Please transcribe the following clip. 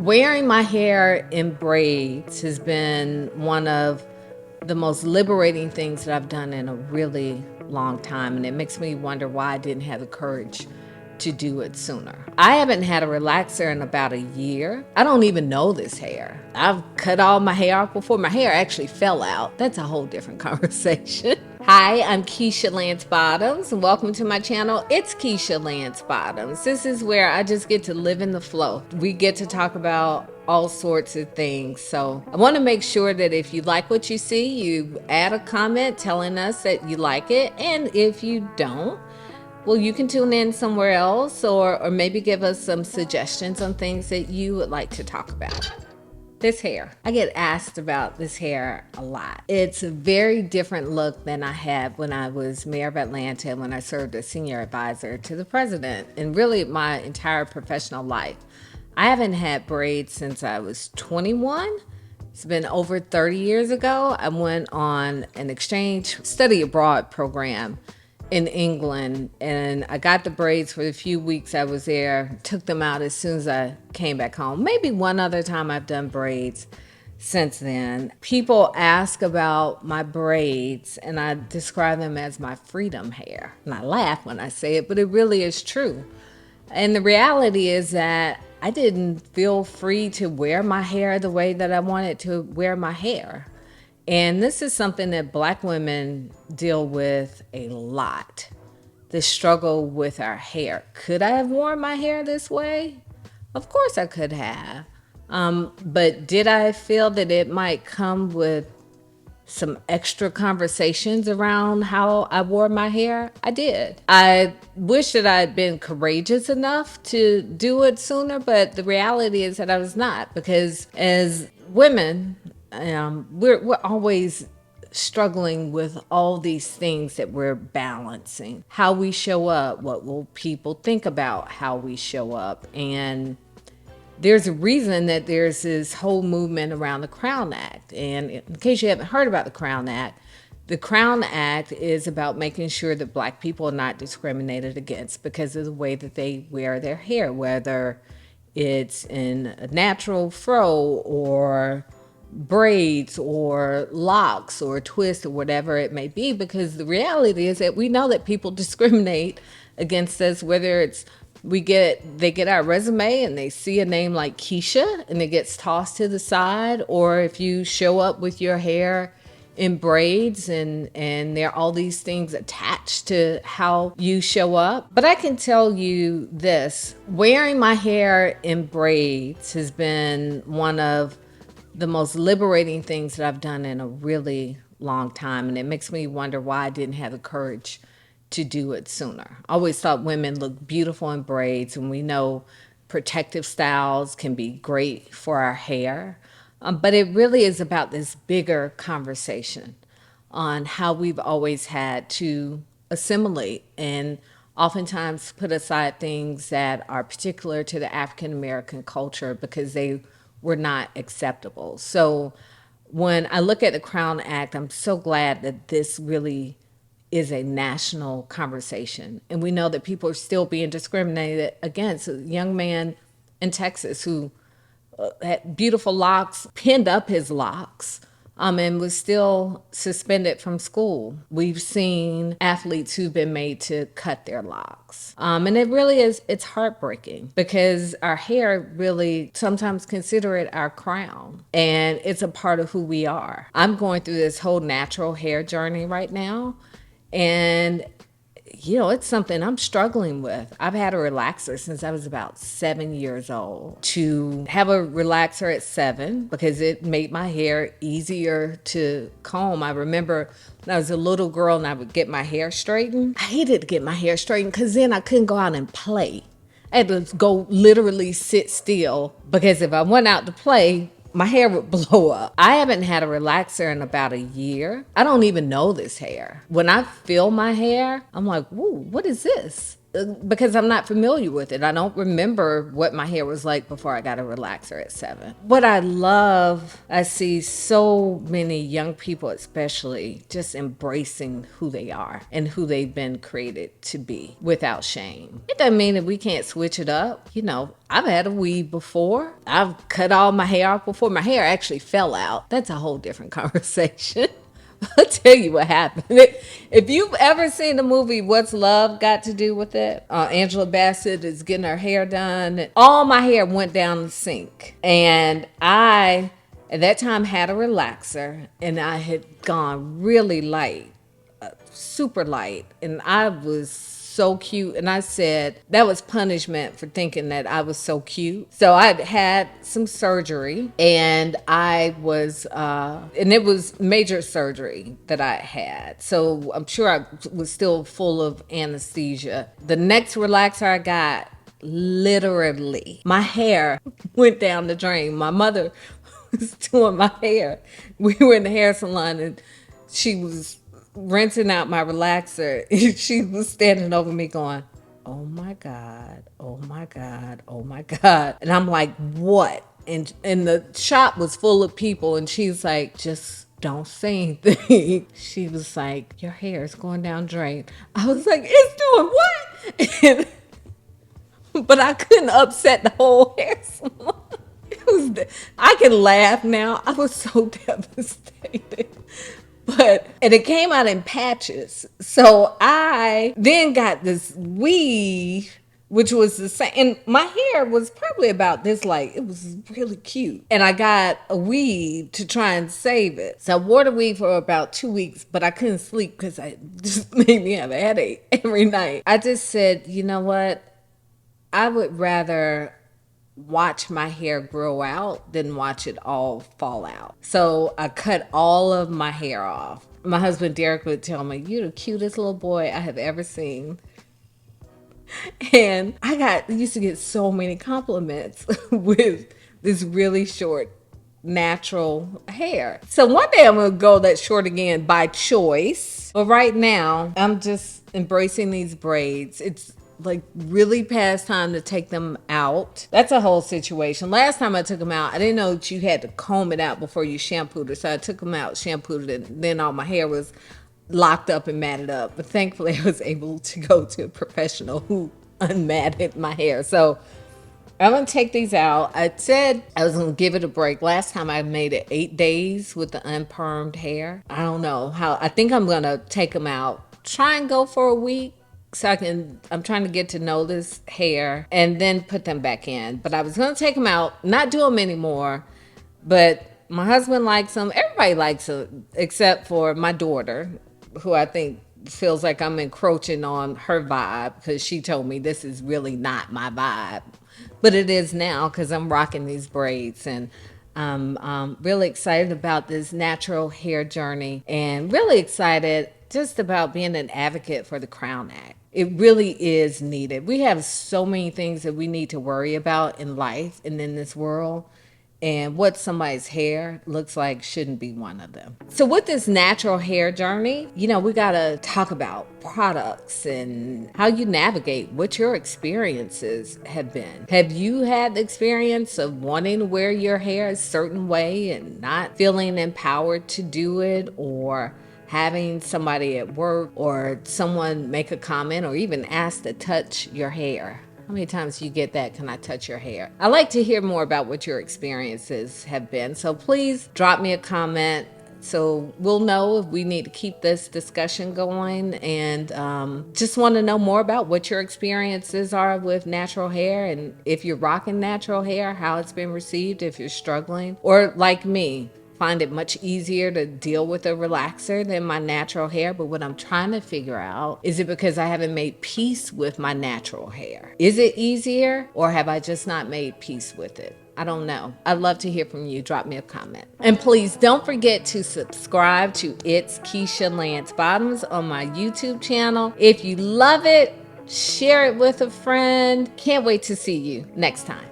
Wearing my hair in braids has been one of the most liberating things that I've done in a really long time. And it makes me wonder why I didn't have the courage to do it sooner. I haven't had a relaxer in about a year. I don't even know this hair. I've cut all my hair off before. My hair actually fell out. That's a whole different conversation. Hi, I'm Keisha Lance Bottoms, and welcome to my channel. It's Keisha Lance Bottoms. This is where I just get to live in the flow. We get to talk about all sorts of things. So I want to make sure that if you like what you see, you add a comment telling us that you like it. And if you don't, well, you can tune in somewhere else or maybe give us some suggestions on things that you would like to talk about. This hair. I get asked about this hair a lot. It's a very different look than I had when I was mayor of Atlanta, when I served as senior advisor to the president, and really my entire professional life. I haven't had braids since I was 21. It's been over 30 years ago. I went on an exchange study abroad program in England, and I got the braids for the few weeks I was there, took them out as soon as I came back home. Maybe one other time I've done braids since then. People ask about my braids, and I describe them as my freedom hair. And I laugh when I say it, but it really is true. And the reality is that I didn't feel free to wear my hair the way that I wanted to wear my hair. And this is something that Black women deal with a lot. The struggle with our hair. Could I have worn my hair this way? Of course I could have. But did I feel that it might come with some extra conversations around how I wore my hair? I did. I wish that I had been courageous enough to do it sooner, but the reality is that I was not, because as women, we're always struggling with all these things that we're balancing. How we show up, what will people think about how we show up, and there's a reason that there's this whole movement around the Crown Act. And in case you haven't heard about the Crown Act is about making sure that Black people are not discriminated against because of the way that they wear their hair, whether it's in a natural fro or braids or locks or twists or whatever it may be, because the reality is that we know that people discriminate against us, whether it's they get our resume and they see a name like Keisha and it gets tossed to the side, or if you show up with your hair in braids and there are all these things attached to how you show up. But I can tell you this, wearing my hair in braids has been one of the most liberating things that I've done in a really long time. And it makes me wonder why I didn't have the courage to do it sooner. I always thought women look beautiful in braids, and we know protective styles can be great for our hair. But it really is about this bigger conversation on how we've always had to assimilate and oftentimes put aside things that are particular to the African American culture because they were not acceptable. So when I look at the Crown Act, I'm so glad that this really is a national conversation. And we know that people are still being discriminated against. A young man in Texas who had beautiful locks, pinned up his locks, and was still suspended from school. We've seen athletes who've been made to cut their locks. And it really is, it's heartbreaking because our hair really sometimes consider it our crown, and it's a part of who we are. I'm going through this whole natural hair journey right now. And, it's something I'm struggling with. I've had a relaxer since I was about 7 years old. To have a relaxer at 7 because it made my hair easier to comb. I remember when I was a little girl and I would get my hair straightened. I hated to get my hair straightened because then I couldn't go out and play. I had to go literally sit still because if I went out to play, my hair would blow up. I haven't had a relaxer in about a year. I don't even know this hair. When I feel my hair, I'm like, whoa, what is this? because I'm not familiar with it. I don't remember what my hair was like before I got a relaxer at 7. What I love, I see so many young people, especially, just embracing who they are and who they've been created to be without shame. It doesn't mean that we can't switch it up. You know, I've had a weave before. I've cut all my hair off before. My hair actually fell out. That's a whole different conversation. I'll tell you what happened. If you've ever seen the movie What's Love Got to Do with It, Angela Bassett is getting her hair done. All my hair went down the sink. And I, at that time, had a relaxer, and I had gone really light, super light. And I was so cute, and I said that was punishment for thinking that I was so cute. So I'd had some surgery, and I was and it was major surgery that I had, so I'm sure I was still full of anesthesia. The next relaxer I got, literally my hair went down the drain. My mother was doing my hair. We were in the hair salon, and she was rinsing out my relaxer. She was standing over me going, "Oh my God, oh my God, oh my God." And I'm like, "What?" And the shop was full of people, and she's like, "Just don't say anything." She was like, "Your hair is going down drain." I was like, "It's doing what?" But I couldn't upset the whole hair salon. I can laugh now. I was so devastated. And it came out in patches. So I then got this weave, which was the same. And my hair was probably about this, like, it was really cute. And I got a weave to try and save it. So I wore the weave for about 2 weeks, but I couldn't sleep because it just made me have a headache every night. I just said, you know what? I would rather watch my hair grow out than watch it all fall out. So I cut all of my hair off. My husband Derek would tell me, "You're the cutest little boy I have ever seen." And used to get so many compliments with this really short natural hair. So one day I'm gonna go that short again by choice. But right now I'm just embracing these braids. It's like really past time to take them out. That's a whole situation. Last time I took them out, I didn't know that you had to comb it out before you shampooed it. So I took them out, shampooed it, and then all my hair was locked up and matted up. But thankfully I was able to go to a professional who unmatted my hair. So I'm gonna take these out. I said I was gonna give it a break. Last time I made it 8 days with the unpermed hair. I don't know how. I think I'm gonna take them out, try and go for a week, so I'm trying to get to know this hair and then put them back in. But I was gonna take them out, not do them anymore. But my husband likes them. Everybody likes them except for my daughter, who I think feels like I'm encroaching on her vibe because she told me this is really not my vibe. But it is now because I'm rocking these braids, and I'm really excited about this natural hair journey, and really excited just about being an advocate for the Crown Act. It really is needed. We have so many things that we need to worry about in life and in this world. And what somebody's hair looks like shouldn't be one of them. So with this natural hair journey, we got to talk about products and how you navigate what your experiences have been. Have you had the experience of wanting to wear your hair a certain way and not feeling empowered to do it, or having somebody at work or someone make a comment or even ask to touch your hair? How many times do you get that, "Can I touch your hair?" I like to hear more about what your experiences have been. So please drop me a comment so we'll know if we need to keep this discussion going. And just want to know more about what your experiences are with natural hair, and if you're rocking natural hair, how it's been received, if you're struggling, or like me, find it much easier to deal with a relaxer than my natural hair. But what I'm trying to figure out, is it because I haven't made peace with my natural hair? Is it easier, or have I just not made peace with it? I don't know. I'd love to hear from you. Drop me a comment. And please don't forget to subscribe to It's Keisha Lance Bottoms on my YouTube channel. If you love it, share it with a friend. Can't wait to see you next time.